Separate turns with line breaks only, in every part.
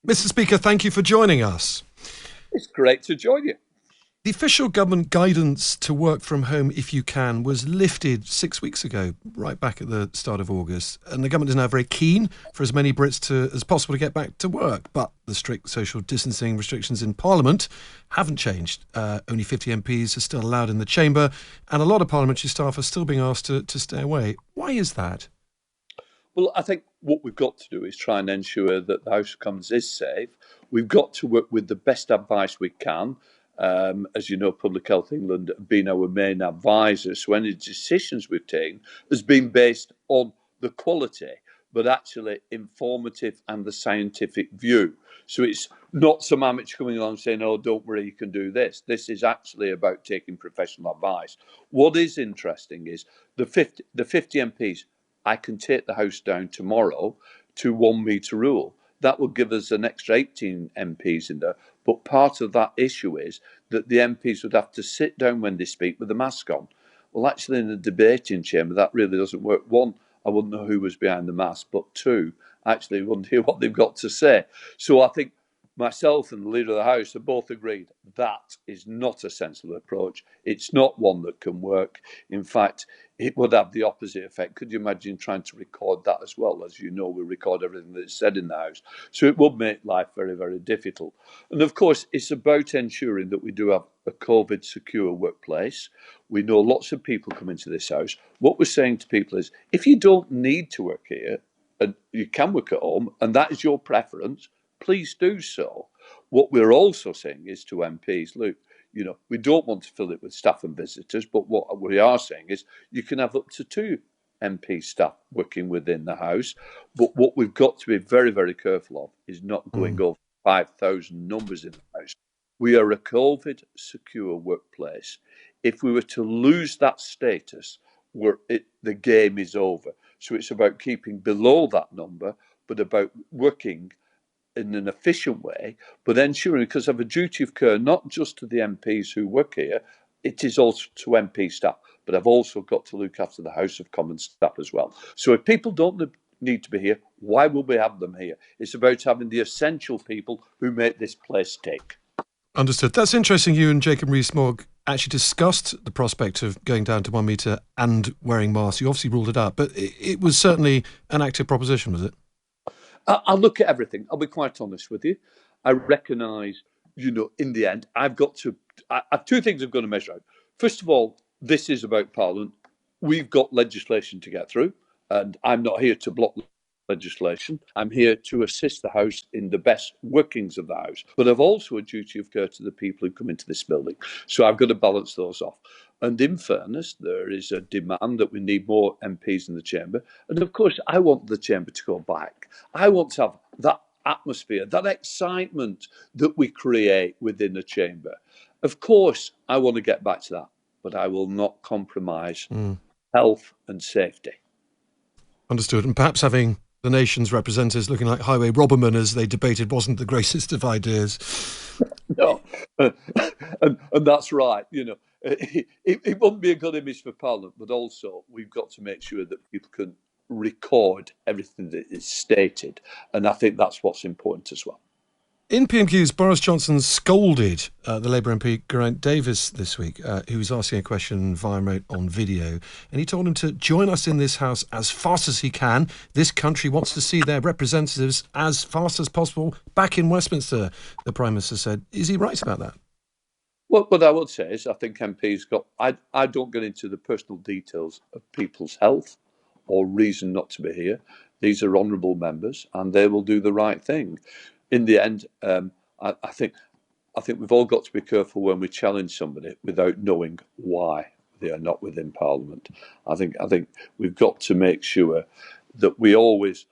Mr. Speaker, thank you for joining us.
It's great to join you.
The official government guidance to work from home if you can was lifted 6 weeks ago, right back at the start of August. And the government is now very keen for as many Brits as possible to get back to work. But the strict social distancing restrictions in Parliament haven't changed. Only 50 MPs are still allowed in the chamber, and a lot of parliamentary staff are still being asked to stay away. Why is that?
Well, I think what we've got to do is try and ensure that the House of Commons is safe. We've got to work with the best advice we can. As you know, Public Health England have been our main advisors. So any decisions we've taken has been based on the quality, but actually informative and the scientific view. So it's not some amateur coming along saying, oh, don't worry, you can do this. This is actually about taking professional advice. What is interesting is the 50 MPs, I can take the House down tomorrow to 1 metre rule. That will give us an extra 18 MPs in there. But part of that issue is that the MPs would have to sit down when they speak with a mask on. Well, actually, in the debating chamber, that really doesn't work. One, I wouldn't know who was behind the mask, but two, actually, we wouldn't hear what they've got to say. So I think myself and the Leader of the House have both agreed that is not a sensible approach. It's not one that can work. In fact, it would have the opposite effect. Could you imagine trying to record that as well? As you know, we record everything that's said in the House. So it would make life very, very difficult. And of course, it's about ensuring that we do have a COVID secure workplace. We know lots of people come into this House. What we're saying to people is, if you don't need to work here, and you can work at home, and that is your preference, please do so. What we're also saying is to MPs, look, we don't want to fill it with staff and visitors, but what we are saying is you can have up to 2 MP staff working within the House. But what we've got to be very, very careful of is not going over 5,000 numbers in the House. We are a COVID secure workplace. If we were to lose that status, the game is over. So it's about keeping below that number, but about working in an efficient way, but ensuring, because I have a duty of care not just to the MPs who work here, it is also to MP staff, but I've also got to look after the House of Commons staff as well. So if people don't need to be here, why will we have them here? It's about having the essential people who make this place tick.
Understood. That's interesting. You and Jacob Rees-Mogg actually discussed the prospect of going down to 1 metre and wearing masks. You obviously ruled it out, but it was certainly an active proposition, was it?
I'll look at everything. I'll be quite honest with you. I recognise, in the end, I have 2 things I've got to measure out. First of all, this is about Parliament. We've got legislation to get through, and I'm not here to block legislation. I'm here to assist the House in the best workings of the House. But I've also a duty of care to the people who come into this building. So I've got to balance those off. And in fairness, there is a demand that we need more MPs in the chamber. And of course, I want the chamber to go back. I want to have that atmosphere, that excitement that we create within the chamber. Of course, I want to get back to that, but I will not compromise health and safety.
Understood. And perhaps having the nation's representatives looking like highway robbermen as they debated wasn't the greatest of ideas.
No, and that's right. It wouldn't be a good image for Parliament, but also we've got to make sure that people can record everything that is stated, and I think that's what's important as well.
In PMQs, Boris Johnson scolded the Labour MP Geraint Davis this week, who was asking a question via remote on video, and he told him to join us in this House as fast as he can. This country wants to see their representatives as fast as possible back in Westminster, the Prime Minister said. Is he right about that?
Well, what I would say is I think MPs I don't get into the personal details of people's health or reason not to be here. These are honourable members and they will do the right thing. In the end, I think we've all got to be careful when we challenge somebody without knowing why they are not within Parliament. I think we've got to make sure that we always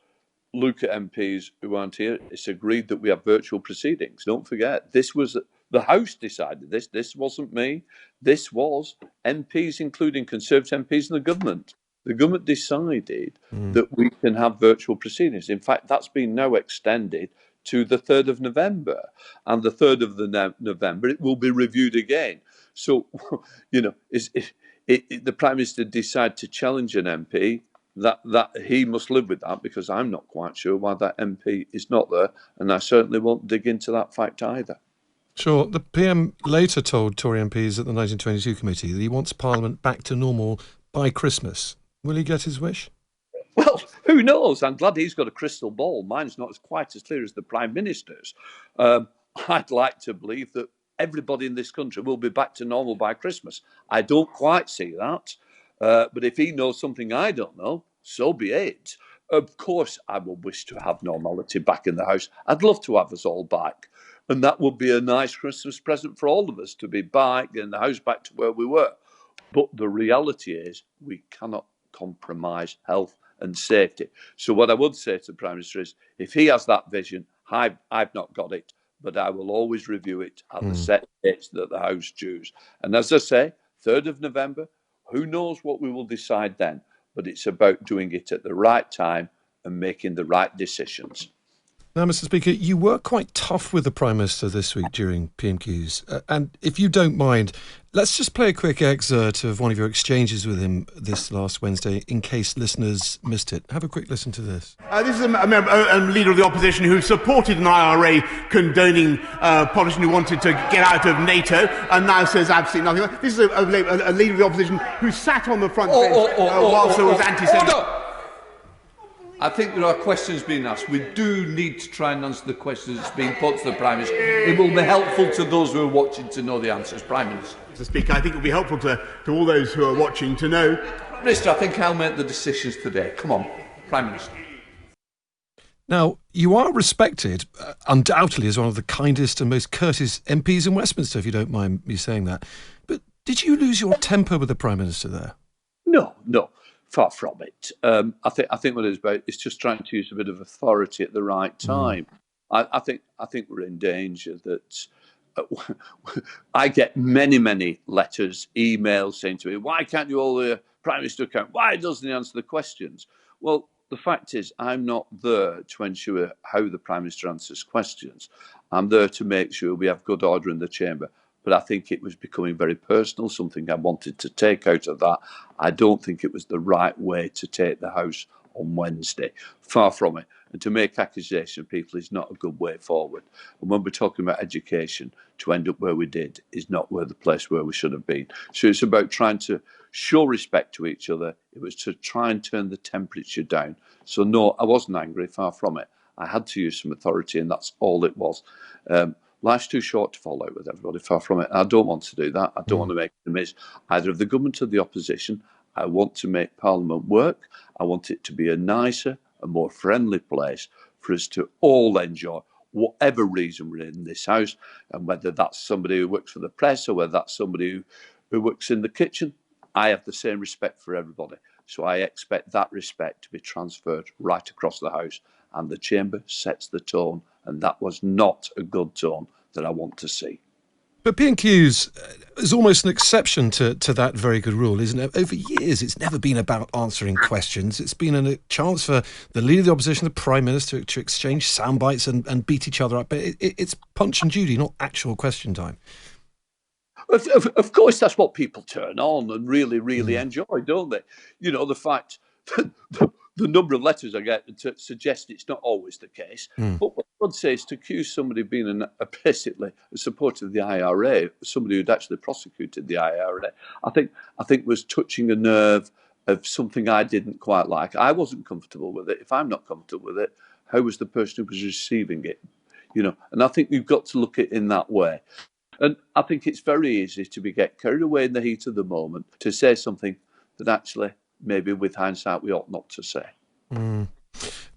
look at MPs who aren't here. It's agreed that we have virtual proceedings. Don't forget, this was the House decided this. This wasn't me. This was MPs, including Conservative MPs and the government. The government decided that we can have virtual proceedings. In fact, that's been now extended to the 3rd of November. And the 3rd of November, it will be reviewed again. So, if the Prime Minister decides to challenge an MP, that he must live with that, because I'm not quite sure why that MP is not there, and I certainly won't dig into that fact either.
Sure. The PM later told Tory MPs at the 1922 committee that he wants Parliament back to normal by Christmas. Will he get his wish?
Well, who knows? I'm glad he's got a crystal ball. Mine's not quite as clear as the Prime Minister's. I'd like to believe that everybody in this country will be back to normal by Christmas. I don't quite see that. But if he knows something I don't know, so be it. Of course, I would wish to have normality back in the house. I'd love to have us all back. And that would be a nice Christmas present for all of us, to be back in the house, back to where we were. But the reality is we cannot compromise health and safety. So what I would say to the Prime Minister is, if he has that vision, I've not got it, but I will always review it at the set dates that the House choose. And as I say, 3rd of November, who knows what we will decide then, but it's about doing it at the right time and making the right decisions.
Now, Mr. Speaker, you were quite tough with the Prime Minister this week during PMQs. And if you don't mind, let's just play a quick excerpt of one of your exchanges with him this last Wednesday, in case listeners missed it. Have a quick listen to this.
This is a leader of the opposition who supported an IRA condoning politician who wanted to get out of NATO and now says absolutely nothing. This is a leader of the opposition who sat on the front bench whilst there was anti-Semitism.
I think there are questions being asked. We do need to try and answer the questions that's being put to the Prime Minister. It will be helpful to those who are watching to know the answers. Prime Minister.
Mr. Speaker, I think it will be helpful to all those who are watching to know.
Prime Minister, I think I'll make the decisions today. Come on, Prime Minister.
Now, you are respected, undoubtedly, as one of the kindest and most courteous MPs in Westminster, if you don't mind me saying that. But did you lose your temper with the Prime Minister there?
No. Far from it. I think what it is about is just trying to use a bit of authority at the right time. I think we're in danger that I get many letters, emails saying to me, "Why can't you hold the Prime Minister account? Why doesn't he answer the questions?" Well, the fact is, I'm not there to ensure how the Prime Minister answers questions. I'm there to make sure we have good order in the chamber. But I think it was becoming very personal, something I wanted to take out of that. I don't think it was the right way to take the House on Wednesday. Far from it. And to make accusation of people is not a good way forward. And when we're talking about education, to end up where we did is not where the place where we should have been. So it's about trying to show respect to each other. It was to try and turn the temperature down. So no, I wasn't angry, far from it. I had to use some authority, and that's all it was. Life's too short to fall out with everybody, far from it. I don't want to do that. I don't want to make enemies either of the government or the opposition. I want to make Parliament work. I want it to be a nicer, a more friendly place for us to all enjoy, whatever reason we're in this House, and whether that's somebody who works for the press or whether that's somebody who works in the kitchen. I have the same respect for everybody. So I expect that respect to be transferred right across the House, and the chamber sets the tone, and that was not a good tone that I want to see.
But PMQs is almost an exception to that very good rule, isn't it? Over years, it's never been about answering questions. It's been a chance for the Leader of the Opposition, the Prime Minister, to exchange sound bites and beat each other up. But it's Punch and Judy, not actual question time.
Of course, that's what people turn on and really enjoy, don't they? You know, the fact that the number of letters I get to suggest it's not always the case. But what I would say is to accuse somebody of being basically a supporter of the IRA, somebody who'd actually prosecuted the IRA, I think was touching a nerve of something I didn't quite like. I wasn't comfortable with it. If I'm not comfortable with it, how was the person who was receiving it? You know, and I think you've got to look at it in that way. And I think it's very easy to get carried away in the heat of the moment to say something that actually, maybe with hindsight, we ought not to say.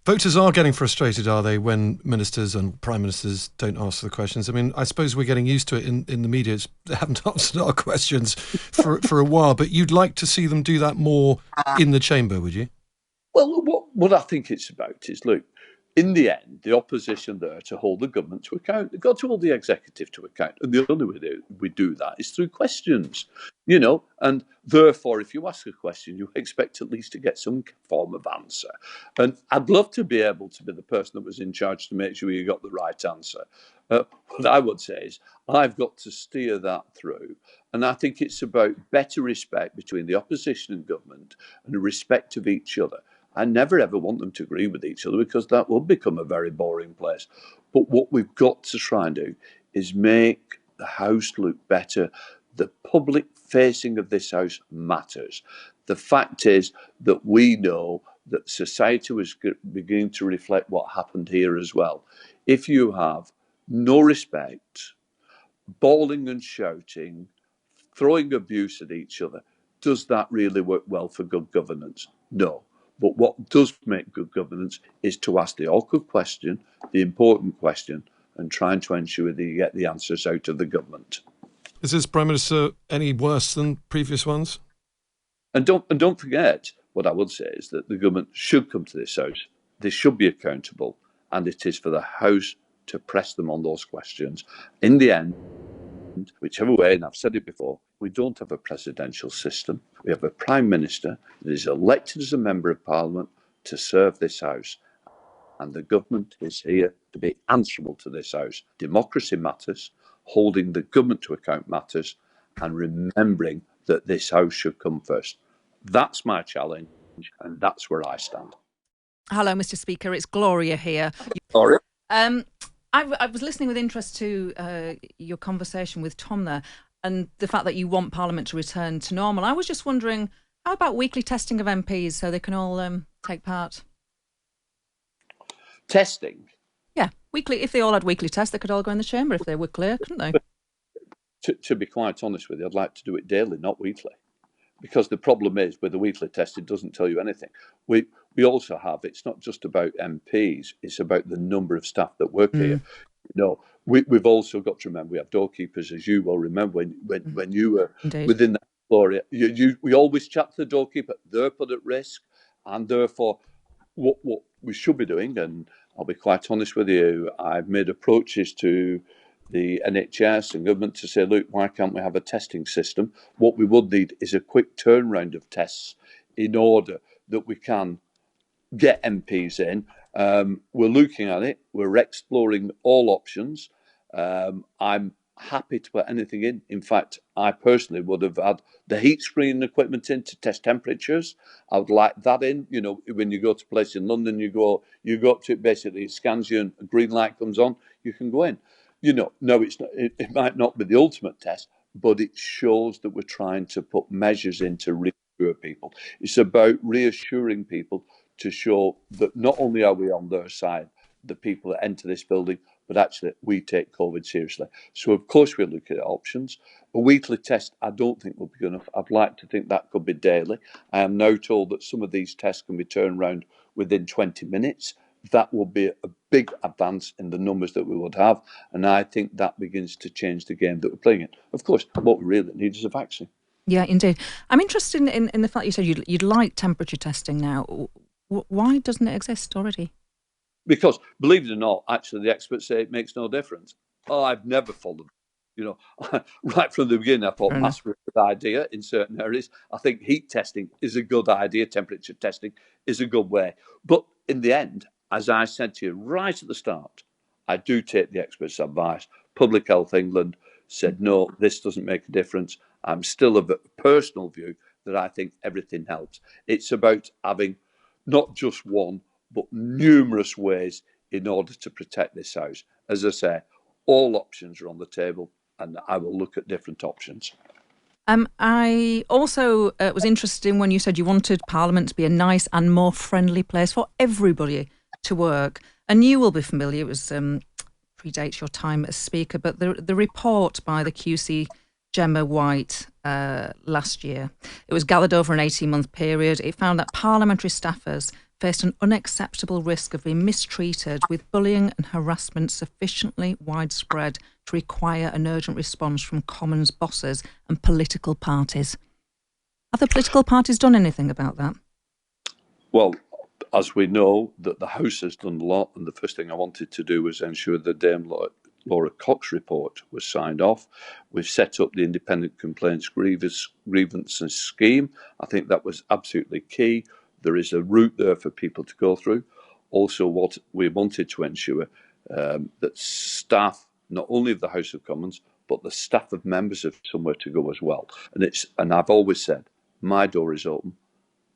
Voters are getting frustrated, are they, when ministers and prime ministers don't answer the questions? I mean, I suppose we're getting used to it in the media. They haven't answered our questions for a while, but you'd like to see them do that more in the chamber, would you?
Well, what I think it's about is, look, in the end, the opposition there to hold the government to account. They've got to hold the executive to account. And the only way we do that is through questions. You know, and therefore, if you ask a question, you expect at least to get some form of answer. And I'd love to be able to be the person that was in charge to make sure you got the right answer. What I would say is I've got to steer that through. And I think it's about better respect between the opposition and government and respect of each other. I never ever want them to agree with each other because that will become a very boring place. But what we've got to try and do is make the House look better. The public facing of this House matters. The fact is that we know that society was beginning to reflect what happened here as well. If you have no respect, bawling and shouting, throwing abuse at each other, does that really work well for good governance? No. But what does make good governance is to ask the awkward question, the important question, and trying to ensure that you get the answers out of the government.
Is this Prime Minister any worse than previous ones?
And don't forget, what I would say is that the government should come to this House. They should be accountable, and it is for the House to press them on those questions. In the end, whichever way, and I've said it before, we don't have a presidential system. We have a Prime Minister that is elected as a Member of Parliament to serve this House. And the government is here to be answerable to this House. Democracy matters, holding the government to account matters, and remembering that this House should come first. That's my challenge, and that's where I stand.
Hello, Mr. Speaker. It's Gloria here.
Sorry.
I was listening with interest to your conversation with Tom there, and the fact that you want Parliament to return to normal. I was just wondering, how about weekly testing of MPs so they can all take part?
Testing?
Yeah, weekly. If they all had weekly tests, they could all go in the chamber if they were clear, couldn't they?
To be quite honest with you, I'd like to do it daily, not weekly. Because the problem is, with the weekly test, it doesn't tell you anything. We also have, it's not just about MPs, it's about the number of staff that work here. You know, we've also got to remember, we have doorkeepers, as you will remember, when you were within that floor. We always chat to the doorkeeper, they're put at risk, and therefore, what we should be doing, and I'll be quite honest with you, I've made approaches to the NHS and government to say, look, why can't we have a testing system? What we would need is a quick turnaround of tests in order that we can get MPs in. We're looking at it. We're exploring all options. I'm happy to put anything in. In fact, I personally would have had the heat screening equipment in to test temperatures. I would like that in. You know, when you go to a place in London, you go up to it, basically it scans you and a green light comes on, you can go in. You know, no, it's not, it might not be the ultimate test, but it shows that we're trying to put measures in to reassure people. It's about reassuring people to show that not only are we on their side, the people that enter this building, but actually we take COVID seriously. So, of course, we're looking at options. A weekly test, I don't think will be good enough. I'd like to think that could be daily. I am now told that some of these tests can be turned around within 20 minutes. That will be a big advance in the numbers that we would have. And I think that begins to change the game that we're playing in. Of course, what we really need is a vaccine.
Yeah, indeed. I'm interested in the fact you said you'd like temperature testing now. Why doesn't it exist already?
Because, believe it or not, actually the experts say it makes no difference. I've never followed. You know, right from the beginning, I thought masks were a good idea in certain areas. I think heat testing is a good idea. Temperature testing is a good way. But in the end, as I said to you right at the start, I do take the experts' advice. Public Health England said, no, this doesn't make a difference. I'm still of a personal view that I think everything helps. It's about having not just one, but numerous ways in order to protect this House. As I say, all options are on the table, and I will look at different options.
I also was interested in when you said you wanted Parliament to be a nice and more friendly place for everybody to work. And you will be familiar, it was predates your time as Speaker, but the report by the QC Gemma White last year, it was gathered over an 18-month period. It found that parliamentary staffers faced an unacceptable risk of being mistreated, with bullying and harassment sufficiently widespread to require an urgent response from Commons bosses and political parties. Have the political parties done anything about that?
Well, as we know, that the House has done a lot, and the first thing I wanted to do was ensure the damn law Laura Cox report was signed off. We've set up the independent complaints grievances scheme. I think that was absolutely key. There is a route there for people to go through. Also, what we wanted to ensure that staff, not only of the House of Commons, but the staff of members have somewhere to go as well. And I've always said, my door is open.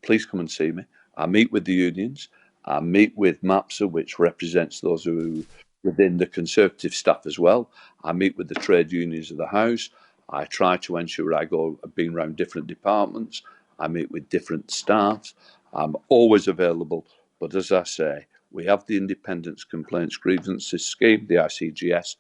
Please come and see me. I meet with the unions. I meet with MAPSA, which represents those who within the Conservative staff as well. I meet with the trade unions of the House. I try to ensure I've been around different departments. I meet with different staffs. I'm always available. But as I say, we have the Independence Complaints Grievances Scheme, the ICGS.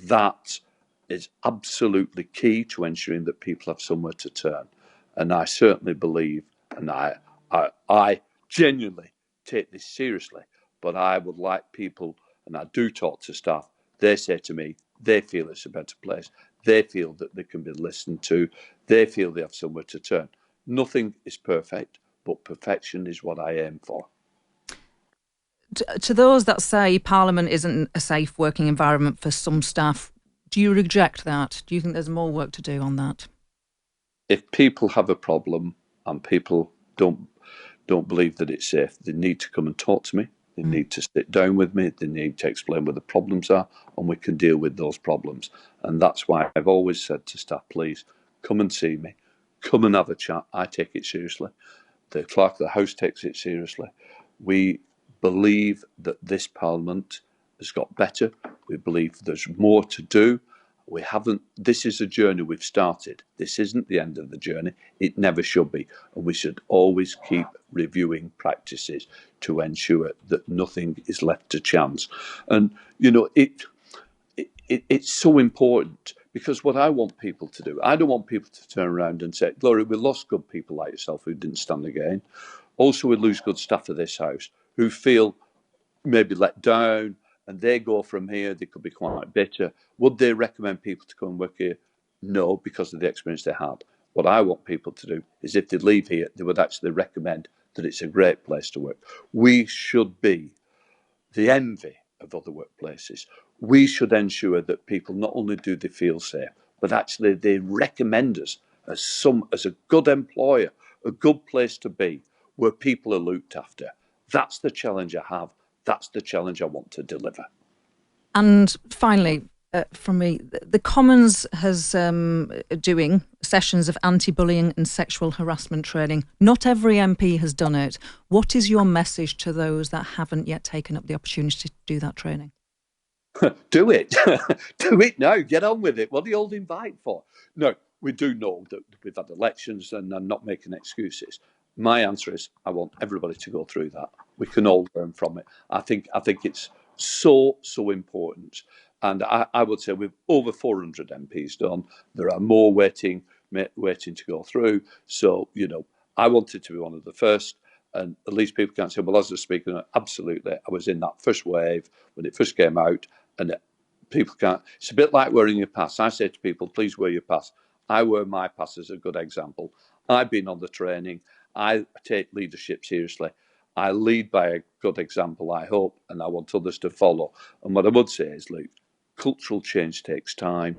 That is absolutely key to ensuring that people have somewhere to turn. And I certainly believe, and I genuinely take this seriously, but I would like people, and I do talk to staff, they say to me, they feel it's a better place. They feel that they can be listened to. They feel they have somewhere to turn. Nothing is perfect, but perfection is what I aim for.
To those that say Parliament isn't a safe working environment for some staff, do you reject that? Do you think there's more work to do on that?
If people have a problem and people don't believe that it's safe, they need to come and talk to me. They need to sit down with me. They need to explain where the problems are, and we can deal with those problems. And that's why I've always said to staff, please come and see me. Come and have a chat. I take it seriously. The Clerk of the House takes it seriously. We believe that this Parliament has got better. We believe there's more to do. This is a journey we've started. This isn't the end of the journey. It never should be. And we should always keep reviewing practices to ensure that nothing is left to chance. And, it's so important, because what I want people to do, I don't want people to turn around and say, Gloria, we lost good people like yourself who didn't stand again. Also, we lose good staff of this House who feel maybe let down, and they go from here, they could be quite bitter. Would they recommend people to come and work here? No, because of the experience they had. What I want people to do is, if they leave here, they would actually recommend that it's a great place to work. We should be the envy of other workplaces. We should ensure that people not only do they feel safe, but actually they recommend us as a good employer, a good place to be, where people are looked after. That's the challenge I have. That's the challenge I want to deliver.
And finally, from me, the Commons has doing sessions of anti-bullying and sexual harassment training. Not every MP has done it. What is your message to those that haven't yet taken up the opportunity to do that training?
Do it. Do it now. Get on with it. What do you all invite for? No, we do know that we've had elections, and I'm not making excuses. My answer is, I want everybody to go through that. We can all learn from it. I think it's so important. And I would say we've over 400 MPs done. There are more waiting to go through. So, I wanted to be one of the first. And at least people can't say, well, as a speaker, absolutely, I was in that first wave when it first came out. And people can't. It's a bit like wearing your pass. I say to people, please wear your pass. I wear my pass as a good example. I've been on the training. I take leadership seriously. I lead by a good example, I hope, and I want others to follow. And what I would say is, look, cultural change takes time.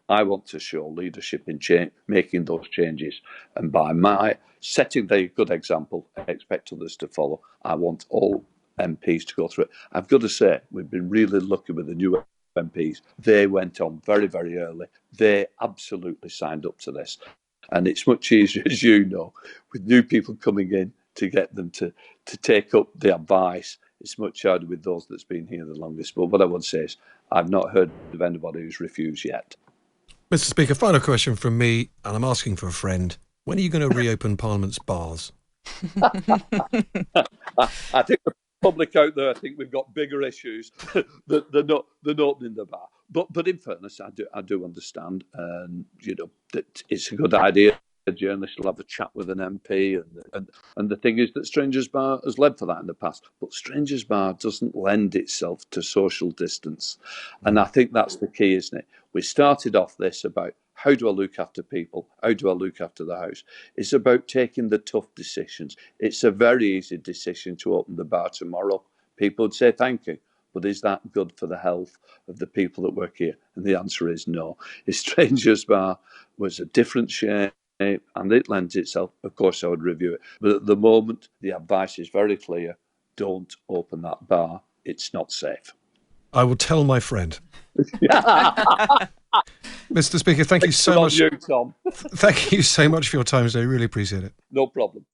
I want to show leadership in making those changes. And by my setting the good example, I expect others to follow. I want all MPs to go through it. I've got to say, we've been really lucky with the new MPs. They went on very, very early. They absolutely signed up to this. And it's much easier, as you know, with new people coming in to get them to take up the advice. It's much harder with those that's been here the longest. But what I would say is, I've not heard of anybody who's refused yet.
Mr. Speaker, final question from me, and I'm asking for a friend. When are you going to reopen Parliament's bars?
I think the public out there, I think we've got bigger issues than opening the bar. But in fairness, I do understand, that it's a good idea. A journalist will have a chat with an MP, and the thing is that Strangers Bar has led for that in the past. But Strangers Bar doesn't lend itself to social distance, and I think that's the key, isn't it? We started off this about how do I look after people? How do I look after the House? It's about taking the tough decisions. It's a very easy decision to open the bar tomorrow. People would say thank you. but is that good for the health of the people that work here? And the answer is no. If Strangers Bar was a different shape and it lends itself, of course I would review it. But at the moment, the advice is very clear. Don't open that bar. It's not safe.
I will tell my friend. Mr. Speaker, thank you so much.
You, Tom.
Thank you so much for your time today. Really appreciate it.
No problem.